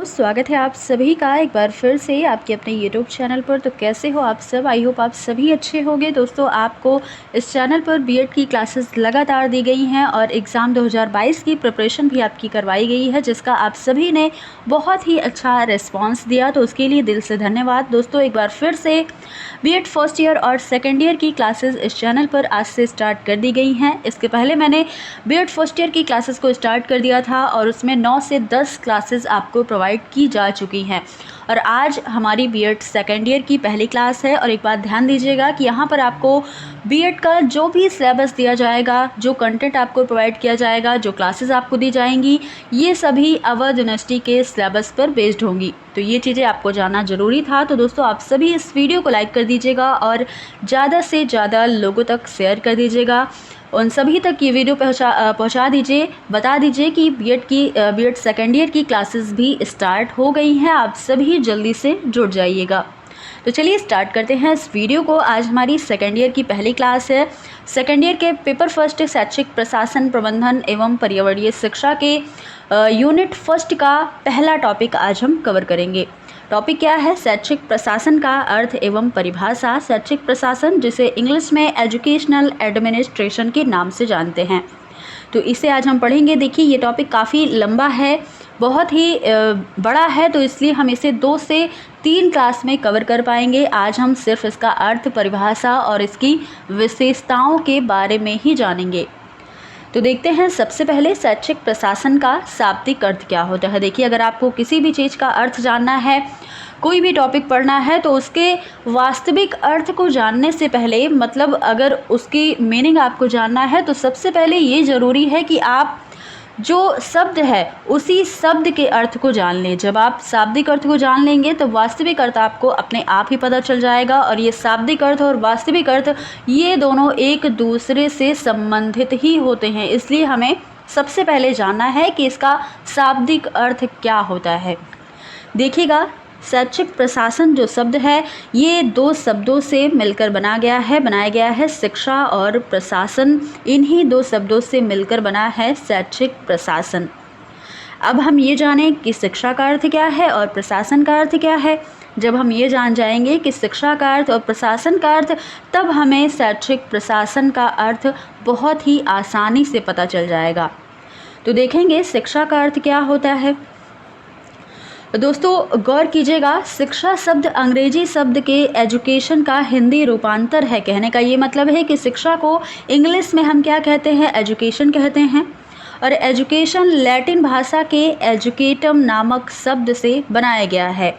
स्वागत है आप सभी का एक बार फिर से आपके अपने यूट्यूब चैनल पर। तो कैसे हो आप सब? आई होप आप सभी अच्छे होंगे। दोस्तों, आपको इस चैनल पर बीएड की क्लासेस लगातार दी गई हैं और एग्ज़ाम 2022 की प्रिपरेशन भी आपकी करवाई गई है, जिसका आप सभी ने बहुत ही अच्छा रिस्पांस दिया, तो उसके लिए दिल से धन्यवाद। दोस्तों, एक बार फिर से बीएड फर्स्ट ईयर और सेकेंड ईयर की क्लासेस इस चैनल पर आज से स्टार्ट कर दी गई हैं। इसके पहले मैंने बीएड फर्स्ट ईयर की क्लासेस को स्टार्ट कर दिया था और उसमें 9 से 10 क्लासेस आपको प्रोवाइड की जा चुकी हैं। और आज हमारी बीएड सेकेंड ईयर की पहली क्लास है। और एक बात ध्यान दीजिएगा कि यहाँ पर आपको बीएड का जो भी सिलेबस दिया जाएगा, जो कंटेंट आपको प्रोवाइड किया जाएगा, जो क्लासेस आपको दी जाएंगी, ये सभी अवध यूनिवर्सिटी के सिलेबस पर बेस्ड होंगी। तो ये चीज़ें आपको जानना ज़रूरी था। तो दोस्तों, आप सभी इस वीडियो को लाइक कर दीजिएगा और ज़्यादा से ज़्यादा लोगों तक शेयर कर दीजिएगा। उन सभी तक ये वीडियो पहुंचा दीजिए। बता दीजिए कि बीएड सेकेंड ईयर की क्लासेस भी स्टार्ट हो गई हैं। आप सभी जल्दी से जुड़ जाइएगा। तो चलिए स्टार्ट करते हैं इस वीडियो को। आज हमारी सेकेंड ईयर की पहली क्लास है। सेकेंड ईयर के पेपर फर्स्ट शैक्षिक प्रशासन प्रबंधन एवं पर्यावरणीय शिक्षा के यूनिट फर्स्ट का पहला टॉपिक आज हम कवर करेंगे। टॉपिक क्या है? शैक्षिक प्रशासन का अर्थ एवं परिभाषा। शैक्षिक प्रशासन, जिसे इंग्लिश में एजुकेशनल एडमिनिस्ट्रेशन के नाम से जानते हैं, तो इसे आज हम पढ़ेंगे। देखिए, ये टॉपिक काफ़ी लंबा है, बहुत ही बड़ा है, तो इसलिए हम इसे 2 से 3 क्लास में कवर कर पाएंगे। आज हम सिर्फ इसका अर्थ, परिभाषा और इसकी विशेषताओं के बारे में ही जानेंगे। तो देखते हैं सबसे पहले शैक्षिक प्रशासन का शाब्दिक अर्थ क्या होता है। देखिए, अगर आपको किसी भी चीज़ का अर्थ जानना है, कोई भी टॉपिक पढ़ना है, तो उसके वास्तविक अर्थ को जानने से पहले, मतलब अगर उसकी मीनिंग आपको जानना है, तो सबसे पहले ये ज़रूरी है कि आप जो शब्द है उसी शब्द के अर्थ को जान लें। जब आप शाब्दिक अर्थ को जान लेंगे तो वास्तविक अर्थ आपको अपने आप ही पता चल जाएगा। और ये शाब्दिक अर्थ और वास्तविक अर्थ, ये दोनों एक दूसरे से संबंधित ही होते हैं। इसलिए हमें सबसे पहले जानना है कि इसका शाब्दिक अर्थ क्या होता है। देखिएगा, शैक्षिक प्रशासन जो शब्द है, ये 2 शब्दों से मिलकर बनाया गया है। शिक्षा और प्रशासन, इन्हीं 2 शब्दों से मिलकर बना है शैक्षिक प्रशासन। अब हम ये जानें कि शिक्षा का अर्थ क्या है और प्रशासन का अर्थ क्या है। जब हम ये जान जाएंगे कि शिक्षा का अर्थ और प्रशासन का अर्थ, तब हमें शैक्षिक प्रशासन का अर्थ बहुत ही आसानी से पता चल जाएगा। तो देखेंगे शिक्षा का अर्थ क्या होता है। दोस्तों, गौर कीजिएगा, शिक्षा शब्द अंग्रेजी शब्द के एजुकेशन का हिंदी रूपांतर है। कहने का ये मतलब है कि शिक्षा को इंग्लिश में हम क्या कहते हैं? एजुकेशन कहते हैं। और एजुकेशन लैटिन भाषा के एजुकेटम नामक शब्द से बनाया गया है,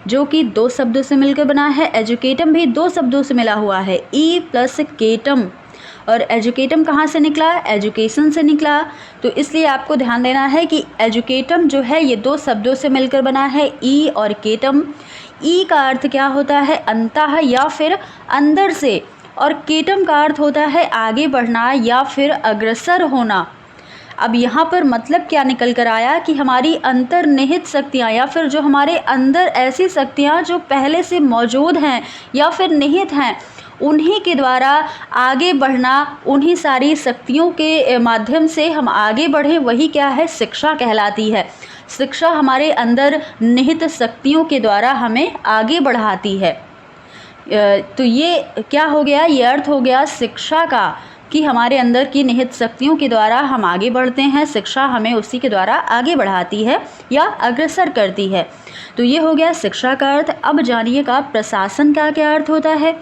जो कि 2 शब्दों से मिलकर बना है। एजुकेटम भी 2 शब्दों से मिला हुआ है, ई प्लस केटम। और एजुकेटम कहाँ से निकला? एजुकेशन से निकला। तो इसलिए आपको ध्यान देना है कि एजुकेटम जो है, ये 2 शब्दों से मिलकर बना है, ई और केटम। ई का अर्थ क्या होता है? अंतः या फिर अंदर से। और केटम का अर्थ होता है आगे बढ़ना या फिर अग्रसर होना। अब यहाँ पर मतलब क्या निकल कर आया कि हमारी अंतर्निहित शक्तियाँ, या फिर जो हमारे अंदर ऐसी शक्तियाँ जो पहले से मौजूद हैं या फिर निहित हैं, उन्हीं के द्वारा आगे बढ़ना, उन्हीं सारी शक्तियों के माध्यम से हम आगे बढ़ें, वही क्या है? शिक्षा कहलाती है। शिक्षा हमारे अंदर निहित शक्तियों के द्वारा हमें आगे बढ़ाती है। तो ये क्या हो गया? ये अर्थ हो गया शिक्षा का, कि हमारे अंदर की निहित शक्तियों के द्वारा हम आगे बढ़ते हैं। शिक्षा हमें उसी के द्वारा आगे बढ़ाती है या अग्रसर करती है। तो ये हो गया शिक्षा का अर्थ। अब जानिएगा प्रशासन का क्या अर्थ होता है।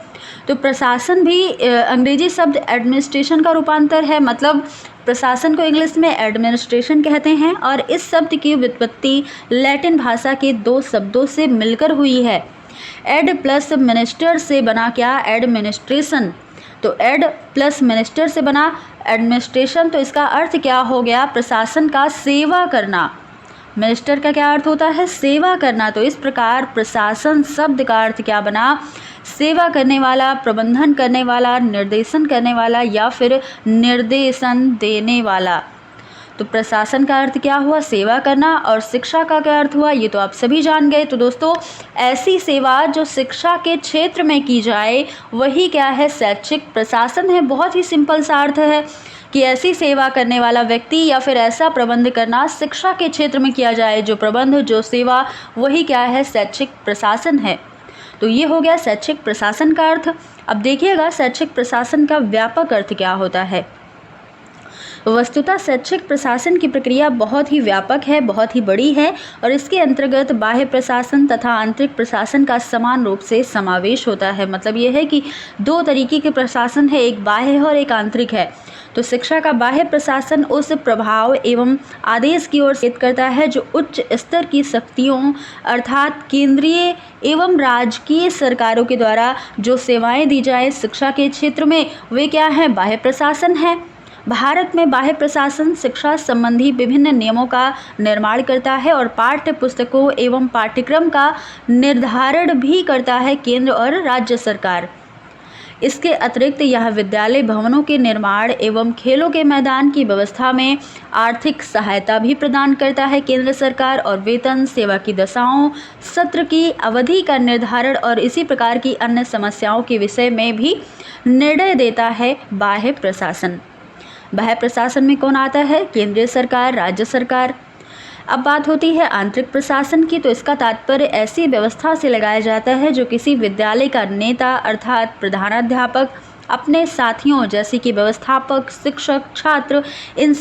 तो प्रशासन भी अंग्रेजी शब्द एडमिनिस्ट्रेशन का रूपांतर है। मतलब प्रशासन को इंग्लिश में एडमिनिस्ट्रेशन कहते हैं। और इस शब्द की व्युत्पत्ति लैटिन भाषा के 2 शब्दों से मिलकर हुई है। एड प्लस मिनिस्टर से बना क्या? एडमिनिस्ट्रेशन। तो एड प्लस मिनिस्टर से बना एडमिनिस्ट्रेशन। तो इसका अर्थ क्या हो गया? प्रशासन का सेवा करना। मिनिस्टर का क्या अर्थ होता है? सेवा करना। तो इस प्रकार प्रशासन शब्द का अर्थ क्या बना? सेवा करने वाला, प्रबंधन करने वाला, निर्देशन करने वाला या फिर निर्देशन देने वाला। तो प्रशासन का अर्थ क्या हुआ? सेवा करना। और शिक्षा का क्या अर्थ हुआ? ये तो आप सभी जान गए। तो दोस्तों, ऐसी सेवा जो शिक्षा के क्षेत्र में की जाए, वही क्या है? शैक्षिक प्रशासन है। बहुत ही सिंपल सा अर्थ है। कि ऐसी सेवा करने वाला व्यक्ति या फिर ऐसा प्रबंध करना शिक्षा के क्षेत्र में किया जाए जो प्रबंध जो सेवा, वही क्या है, शैक्षिक प्रशासन है। तो ये हो गया शैक्षिक प्रशासन का अर्थ। अब देखिएगा शैक्षिक प्रशासन का व्यापक अर्थ क्या होता है। वस्तुतः शैक्षिक प्रशासन की प्रक्रिया बहुत ही व्यापक है, बहुत ही बड़ी है और इसके अंतर्गत बाह्य प्रशासन तथा आंतरिक प्रशासन का समान रूप से समावेश होता है। मतलब ये है कि दो तरीके के प्रशासन है, एक बाह्य है और एक आंतरिक है। तो शिक्षा का बाह्य प्रशासन उस प्रभाव एवं आदेश की ओर सेध करता है जो उच्च स्तर की शक्तियों अर्थात केंद्रीय एवं राजकीय सरकारों के द्वारा जो सेवाएं दी जाए शिक्षा के क्षेत्र में, वे क्या है, बाह्य प्रशासन है। भारत में बाह्य प्रशासन शिक्षा संबंधी विभिन्न नियमों का निर्माण करता है और पाठ्य पुस्तकों एवं पाठ्यक्रम का निर्धारण भी करता है केंद्र और राज्य सरकार। इसके अतिरिक्त यह विद्यालय भवनों के निर्माण एवं खेलों के मैदान की व्यवस्था में आर्थिक सहायता भी प्रदान करता है केंद्र सरकार और वेतन, सेवा की दशाओं, सत्र की अवधि का निर्धारण और इसी प्रकार की अन्य समस्याओं के विषय में भी निर्णय देता है बाह्य प्रशासन। बाह्य प्रशासन में कौन आता है, केंद्रीय सरकार, राज्य सरकार। अब बात होती है आंतरिक प्रशासन की, तो इसका तात्पर्य ऐसी व्यवस्था से लगाया जाता है जो किसी विद्यालय का नेता अर्थात प्रधानाध्यापक अपने साथियों जैसे कि व्यवस्थापक, शिक्षक, छात्र इन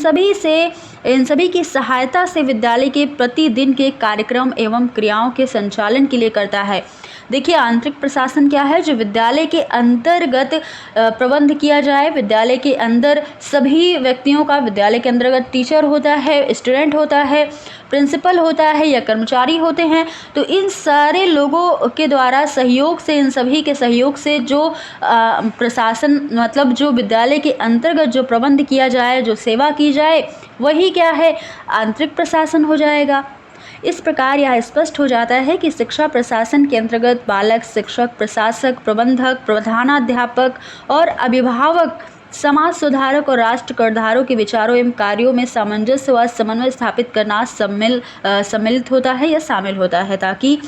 सभी की सहायता से विद्यालय के प्रतिदिन के कार्यक्रम एवं क्रियाओं के संचालन के लिए करता है। देखिए आंतरिक प्रशासन क्या है, जो विद्यालय के अंतर्गत प्रबंध किया जाए। विद्यालय के अंदर सभी व्यक्तियों का, विद्यालय के अंतर्गत टीचर होता है, स्टूडेंट होता है, प्रिंसिपल होता है या कर्मचारी होते हैं। तो इन सारे लोगों के द्वारा सहयोग से, इन सभी के सहयोग से जो प्रशासन मतलब जो विद्यालय के अंतर्गत जो प्रबंध किया जाए, जो सेवा की जाए, वही क्या है, आंतरिक प्रशासन हो जाएगा। इस प्रकार यह स्पष्ट हो जाता है कि शिक्षा प्रशासन के अंतर्गत बालक, शिक्षक, प्रशासक, प्रबंधक, प्रधानाध्यापक और अभिभावक, समाज सुधारक और राष्ट्र करधारों के विचारों एवं कार्यों में सामंजस्य व समन्वय स्थापित करना सम्मिलित होता है या शामिल होता है, ताकि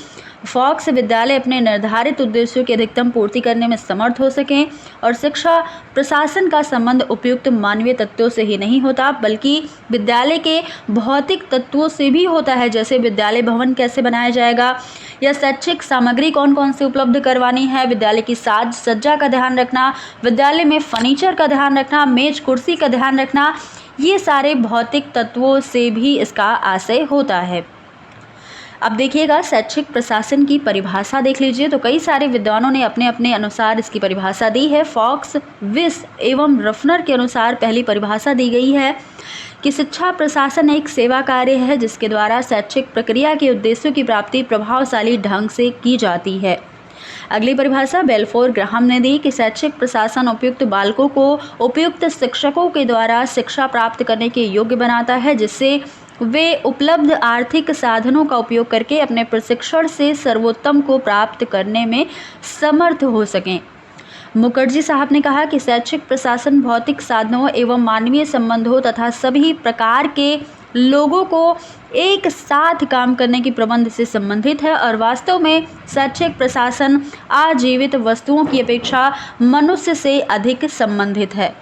फॉक्स विद्यालय अपने निर्धारित उद्देश्यों की अधिकतम पूर्ति करने में समर्थ हो सकें। और शिक्षा प्रशासन का संबंध उपयुक्त मानवीय तत्वों से ही नहीं होता बल्कि विद्यालय के भौतिक तत्वों से भी होता है, जैसे विद्यालय भवन कैसे बनाया जाएगा या शैक्षिक सामग्री कौन कौन सी उपलब्ध करवानी है, विद्यालय की साज सज्जा का ध्यान रखना, विद्यालय में फर्नीचर का ध्यान रखना, मेज कुर्सी का ध्यान रखना, ये सारे भौतिक तत्वों से भी इसका आशय होता है। अब देखिएगा शैक्षिक प्रशासन की परिभाषा देख लीजिए। तो कई सारे विद्वानों ने अपने अपने अनुसार इसकी परिभाषा दी है। फॉक्स, विस एवं रफनर के अनुसार पहली परिभाषा दी गई है कि शिक्षा प्रशासन एक सेवा कार्य है जिसके द्वारा शैक्षिक प्रक्रिया के उद्देश्यों की प्राप्ति प्रभावशाली ढंग से की जाती है। अगली परिभाषा बेलफोर ग्राहम ने दी कि शैक्षिक प्रशासन उपयुक्त बालकों को उपयुक्त शिक्षकों के द्वारा शिक्षा प्राप्त करने के योग्य बनाता है, जिससे वे उपलब्ध आर्थिक साधनों का उपयोग करके अपने प्रशिक्षण से सर्वोत्तम को प्राप्त करने में समर्थ हो सकें। मुखर्जी साहब ने कहा कि शैक्षिक प्रशासन भौतिक साधनों एवं मानवीय संबंधों तथा सभी प्रकार के लोगों को एक साथ काम करने की प्रबंध से संबंधित है और वास्तव में शैक्षिक प्रशासन आजीवित वस्तुओं की अपेक्षा मनुष्य से अधिक संबंधित है।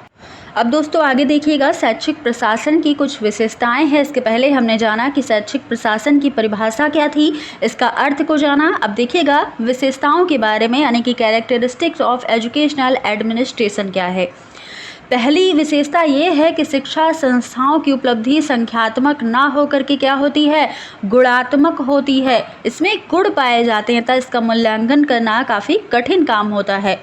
अब दोस्तों आगे देखिएगा शैक्षिक प्रशासन की कुछ विशेषताएं हैं। इसके पहले हमने जाना कि शैक्षिक प्रशासन की परिभाषा क्या थी, इसका अर्थ को जाना। अब देखिएगा विशेषताओं के बारे में, यानी कि कैरेक्टरिस्टिक्स ऑफ एजुकेशनल एडमिनिस्ट्रेशन क्या है। पहली विशेषता ये है कि शिक्षा संस्थाओं की उपलब्धि संख्यात्मक ना होकर के क्या होती है, गुणात्मक होती है। इसमें गुण पाए जाते हैं, तो इसका मूल्यांकन करना काफ़ी कठिन काम होता है।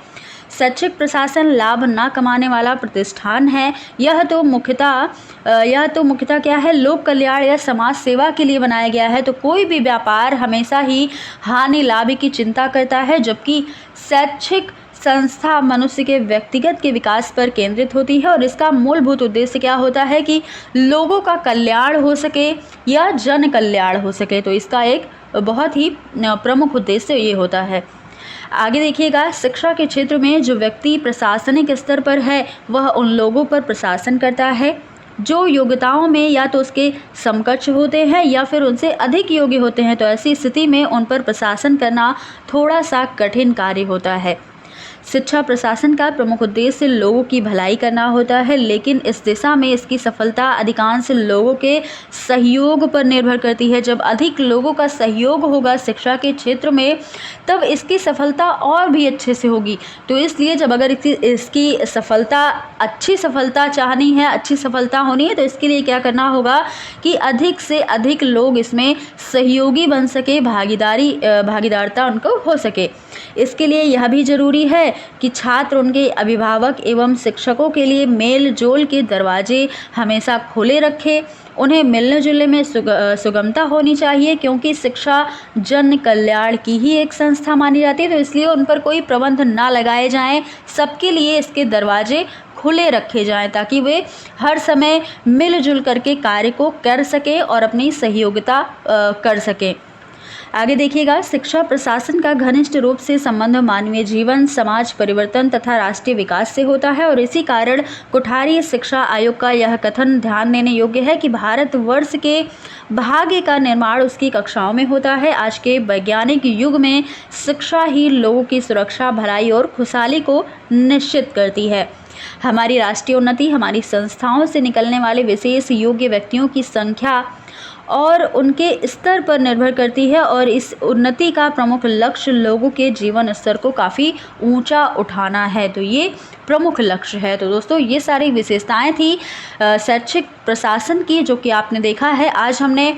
शैक्षिक प्रशासन लाभ ना कमाने वाला प्रतिष्ठान है। यह तो मुख्यतः क्या है, लोक कल्याण या समाज सेवा के लिए बनाया गया है। तो कोई भी व्यापार हमेशा ही हानि लाभ की चिंता करता है, जबकि शैक्षिक संस्था मनुष्य के व्यक्तिगत के विकास पर केंद्रित होती है और इसका मूलभूत उद्देश्य क्या होता है कि लोगों का कल्याण हो सके या जन कल्याण हो सके। तो इसका एक बहुत ही प्रमुख उद्देश्य ये होता है। आगे देखिएगा, शिक्षा के क्षेत्र में जो व्यक्ति प्रशासनिक स्तर पर है वह उन लोगों पर प्रशासन करता है जो योग्यताओं में या तो उसके समकक्ष होते हैं या फिर उनसे अधिक योग्य होते हैं। तो ऐसी स्थिति में उन पर प्रशासन करना थोड़ा सा कठिन कार्य होता है। शिक्षा प्रशासन का प्रमुख उद्देश्य लोगों की भलाई करना होता है, लेकिन इस दिशा में इसकी सफलता अधिकांश लोगों के सहयोग पर निर्भर करती है। जब अधिक लोगों का सहयोग होगा शिक्षा के क्षेत्र में, तब इसकी सफलता और भी अच्छे से होगी। तो इसलिए जब अगर इसकी सफलता, अच्छी सफलता चाहनी है, अच्छी सफलता होनी है, तो इसके लिए क्या करना होगा कि अधिक से अधिक लोग इसमें सहयोगी बन सके, भागीदारता उनको हो सके। इसके लिए यह भी ज़रूरी है कि छात्र, उनके अभिभावक एवं शिक्षकों के लिए मेल जोल के दरवाजे हमेशा खुले रखें। उन्हें मिलने जुलने में सुगमता होनी चाहिए, क्योंकि शिक्षा जन कल्याण की ही एक संस्था मानी जाती है। तो इसलिए उन पर कोई प्रतिबंध ना लगाए जाएं, सबके लिए इसके दरवाजे खुले रखे जाएं, ताकि वे हर समय मिलजुल करके कार्य को कर सकें और अपनी सहयोगिता कर सकें। आगे देखिएगा, शिक्षा प्रशासन का घनिष्ठ रूप से संबंध मानवीय जीवन, समाज परिवर्तन तथा राष्ट्रीय विकास से होता है, और इसी कारण कोठारी शिक्षा आयोग का यह कथन ध्यान देने योग्य है कि भारतवर्ष के भाग्य का निर्माण उसकी कक्षाओं में होता है। आज के वैज्ञानिक युग में शिक्षा ही लोगों की सुरक्षा, भलाई और खुशहाली को निश्चित करती है। हमारी राष्ट्रीय उन्नति हमारी संस्थाओं से निकलने वाले विशेष योग्य व्यक्तियों की संख्या और उनके स्तर पर निर्भर करती है, और इस उन्नति का प्रमुख लक्ष्य लोगों के जीवन स्तर को काफ़ी ऊंचा उठाना है। तो ये प्रमुख लक्ष्य है। तो दोस्तों, ये सारी विशेषताएं थी शैक्षिक प्रशासन की, जो कि आपने देखा है। आज हमने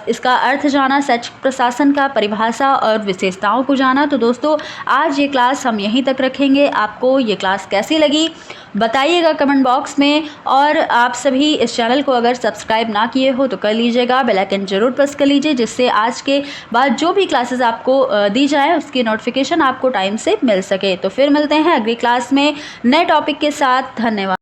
इसका अर्थ जाना, शैक्षिक प्रशासन का परिभाषा और विशेषताओं को जाना। तो दोस्तों, आज ये क्लास हम यहीं तक रखेंगे। आपको ये क्लास कैसी लगी बताइएगा कमेंट बॉक्स में, और आप सभी इस चैनल को अगर सब्सक्राइब ना किए हो तो कर लीजिएगा, बेल आइकन जरूर प्रेस कर लीजिए, जिससे आज के बाद जो भी क्लासेस आपको दी जाए उसकी नोटिफिकेशन आपको टाइम से मिल सके। तो फिर मिलते हैं अगली क्लास में नए टॉपिक के साथ। धन्यवाद।